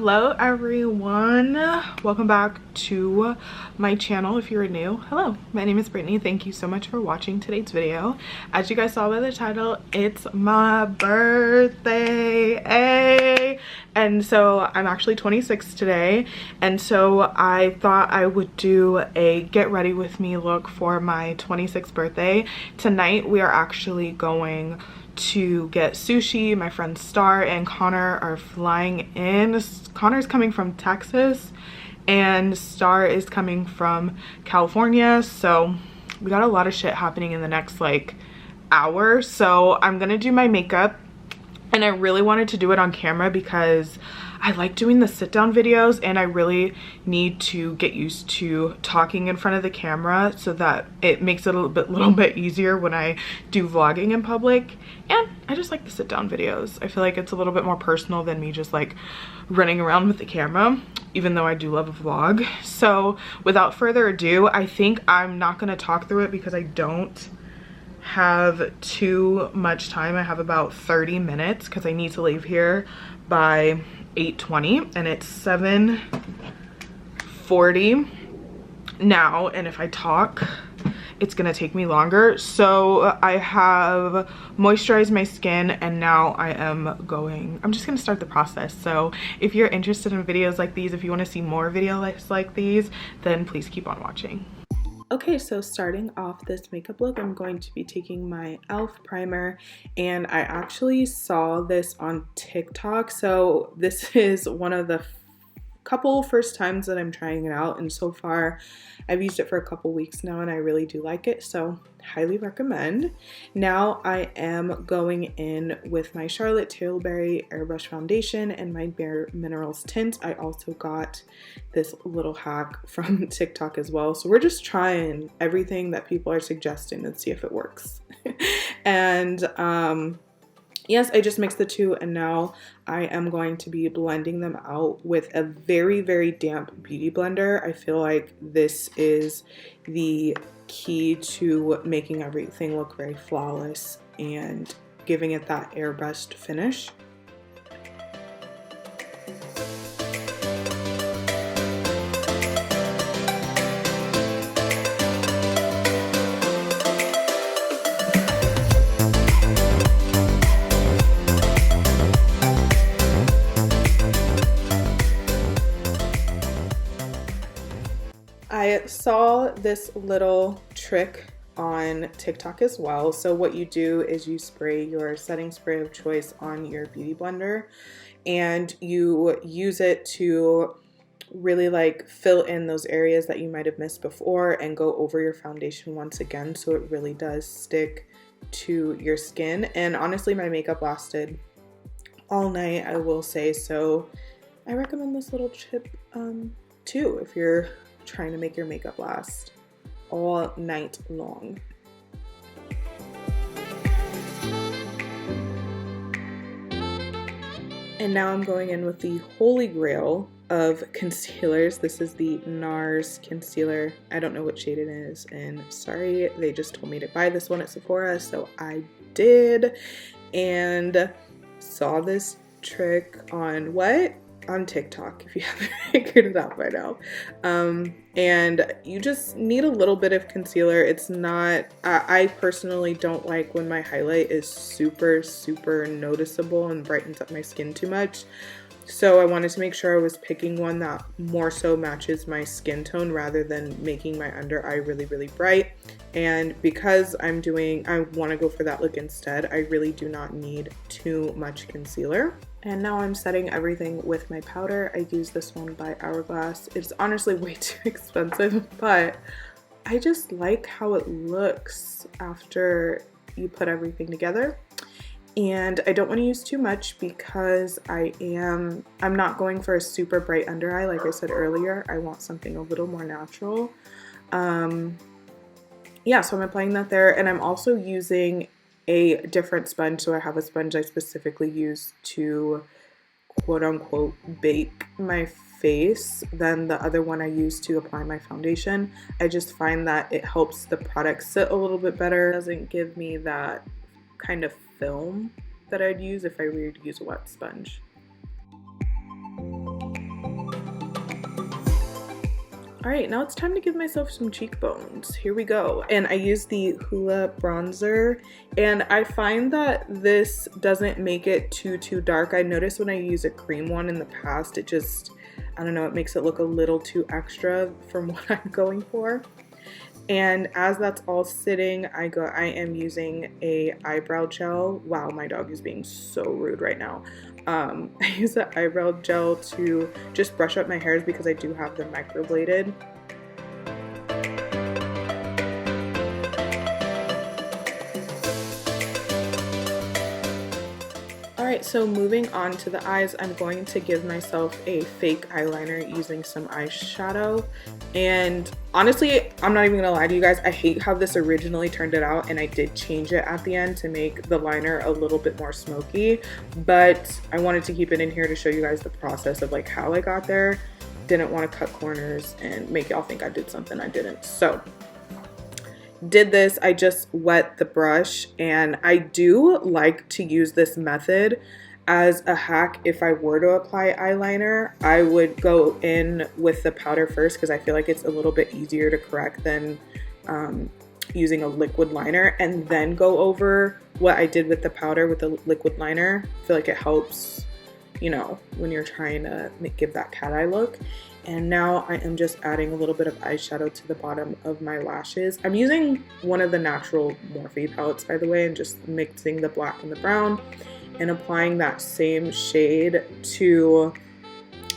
Hello everyone, welcome back to my channel. If you're new, hello, my name is Brittany. Thank you so much for watching today's video. As you guys saw by the title, it's my birthday, hey! And so I'm actually 26 today, and so I thought I would do a get ready with me look for my 26th birthday. Tonight we are actually going to get sushi. My friends Star and Connor are flying in. Connor's coming from Texas and Star is coming from California, so we got a lot of shit happening in the next like hour. So I'm gonna do my makeup, and I really wanted to do it on camera because I like doing the sit down videos and I really need to get used to talking in front of the camera so that it makes it a little bit easier when I do vlogging in public. And I just like the sit down videos. I feel like it's a little bit more personal than me just like running around with the camera, even though I do love a vlog. So without further ado, I think I'm not gonna talk through it because I don't have too much time. I have about 30 minutes because I need to leave here by 8:20 and it's 7:40 now, and if I talk it's gonna take me longer. So I have moisturized my skin and now I'm just gonna start the process. So if you're interested in videos like these, if you want to see more videos like these, then please keep on watching. Okay, so starting off this makeup look, I'm going to be taking my e.l.f. primer, and I actually saw this on TikTok. So this is one of the couple first times that I'm trying it out, and so far I've used it for a couple weeks now and I really do like it, so highly recommend. Now I am going in with my Charlotte Tilbury Airbrush foundation and my Bare Minerals tint. I also got this little hack from TikTok as well, so we're just trying everything that people are suggesting and see if it works. And yes, I just mixed the two, and now I am going to be blending them out with a very, very damp beauty blender. I feel like this is the key to making everything look very flawless and giving it that airbrushed finish. I saw this little trick on TikTok as well. So what you do is you spray your setting spray of choice on your beauty blender and you use it to really like fill in those areas that you might have missed before and go over your foundation once again, so it really does stick to your skin. And honestly, my makeup lasted all night, I will say, so I recommend this little tip too if you're trying to make your makeup last all night long. And now I'm going in with the holy grail of concealers. This is the NARS concealer. I don't know what shade it is, and sorry, they just told me to buy this one at Sephora, so I did, and saw this trick on TikTok, if you haven't figured it out by now. And you just need a little bit of concealer. It's not, I personally don't like when my highlight is super noticeable and brightens up my skin too much. So I wanted to make sure I was picking one that more so matches my skin tone rather than making my under eye really bright. And because I want to go for that look instead, I really do not need too much concealer. And now I'm setting everything with my powder. I use this one by Hourglass. It's honestly way too expensive, but I just like how it looks after you put everything together. And I don't want to use too much because I'm not going for a super bright under eye. Like I said earlier, I want something a little more natural. Yeah, so I'm applying that there, and I'm also using a different sponge. So I have a sponge I specifically use to quote unquote bake my face than the other one I use to apply my foundation. I just find that it helps the product sit a little bit better. It doesn't give me that kind of film that I'd use if I were to use a wet sponge. All right, now it's time to give myself some cheekbones. Here we go. And I use the Hoola bronzer, and I find that this doesn't make it too dark. I noticed when I use a cream one in the past, it just, I don't know, it makes it look a little too extra from what I'm going for. And as that's all sitting, I am using a eyebrow gel. Wow, my dog is being so rude right now. I use the eyebrow gel to just brush up my hairs because I do have them microbladed. Alright, so moving on to the eyes, I'm going to give myself a fake eyeliner using some eyeshadow. And honestly, I'm not even gonna lie to you guys, I hate how this originally turned it out, and I did change it at the end to make the liner a little bit more smoky, but I wanted to keep it in here to show you guys the process of like how I got there. Didn't want to cut corners and make y'all think I did something I didn't. So did this, I just wet the brush, and I do like to use this method as a hack. If I were to apply eyeliner, I would go in with the powder first because I feel like it's a little bit easier to correct than using a liquid liner, and then go over what I did with the powder with the liquid liner. I feel like it helps, you know, when you're trying to give that cat eye look. And now I am just adding a little bit of eyeshadow to the bottom of my lashes. I'm using one of the natural Morphe palettes, by the way, and just mixing the black and the brown and applying that same shade to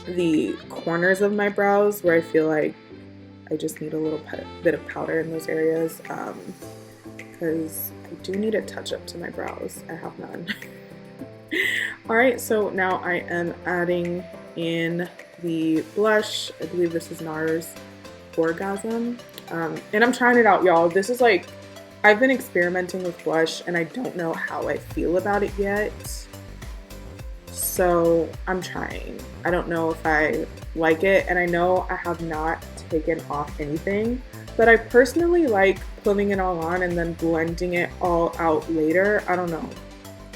the corners of my brows where I feel like I just need a little bit of powder in those areas, because I do need a touch up to my brows. I have none. Alright, so now I am adding in the blush. I believe this is NARS Orgasm. And I'm trying it out, y'all. This is like, I've been experimenting with blush and I don't know how I feel about it yet. So I'm trying. I don't know if I like it, and I know I have not taken off anything, but I personally like putting it all on and then blending it all out later. I don't know,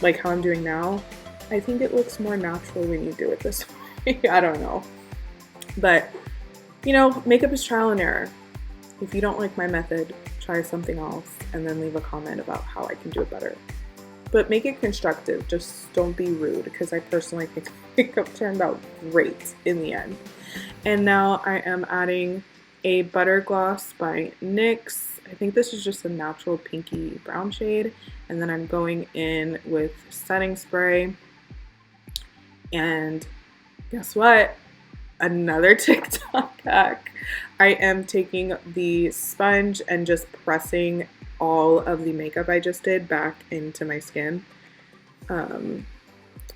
like how I'm doing now. I think it looks more natural when you do it this way. I don't know, but you know, makeup is trial and error. If you don't like my method, try something else and then leave a comment about how I can do it better. But make it constructive, just don't be rude, because I personally think makeup turned out great in the end. And now I am adding a Butter Gloss by NYX. I think this is just a natural pinky brown shade. And then I'm going in with setting spray. And guess what? Another TikTok hack. I am taking the sponge and just pressing all of the makeup I just did back into my skin.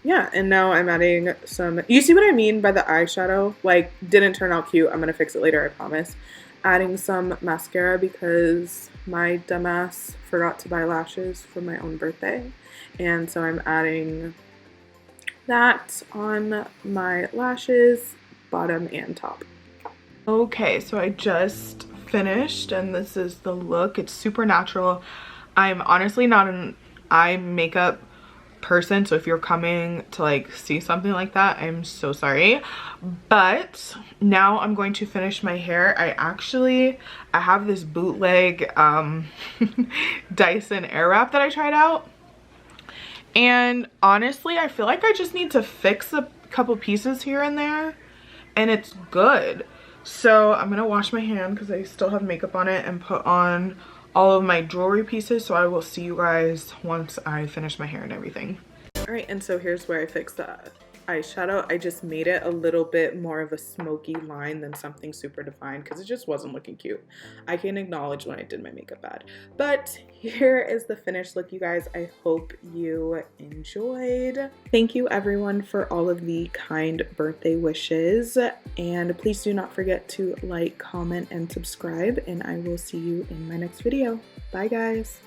Yeah, and now I'm adding some, you see what I mean by the eyeshadow? Like, didn't turn out cute. I'm gonna fix it later, I promise. Adding some mascara because my dumbass forgot to buy lashes for my own birthday. And so I'm adding that on my lashes, bottom and top. Okay, so I just finished and this is the look. It's super natural. I'm honestly not an eye makeup person, so if you're coming to like see something like that, I'm so sorry. But now I'm going to finish my hair. I have this bootleg Dyson Airwrap that I tried out, and honestly I feel like I just need to fix a couple pieces here and there and it's good. So I'm gonna wash my hand because I still have makeup on it and put on all of my jewelry pieces. So I will see you guys once I finish my hair and everything. All right, and so here's where I fixed the eyeshadow. I just made it a little bit more of a smoky line than something super defined because it just wasn't looking cute. I can acknowledge when I did my makeup bad. But here is the finished look, you guys. I hope you enjoyed. Thank you everyone for all of the kind birthday wishes. And please do not forget to like, comment, and subscribe. And I will see you in my next video. Bye guys.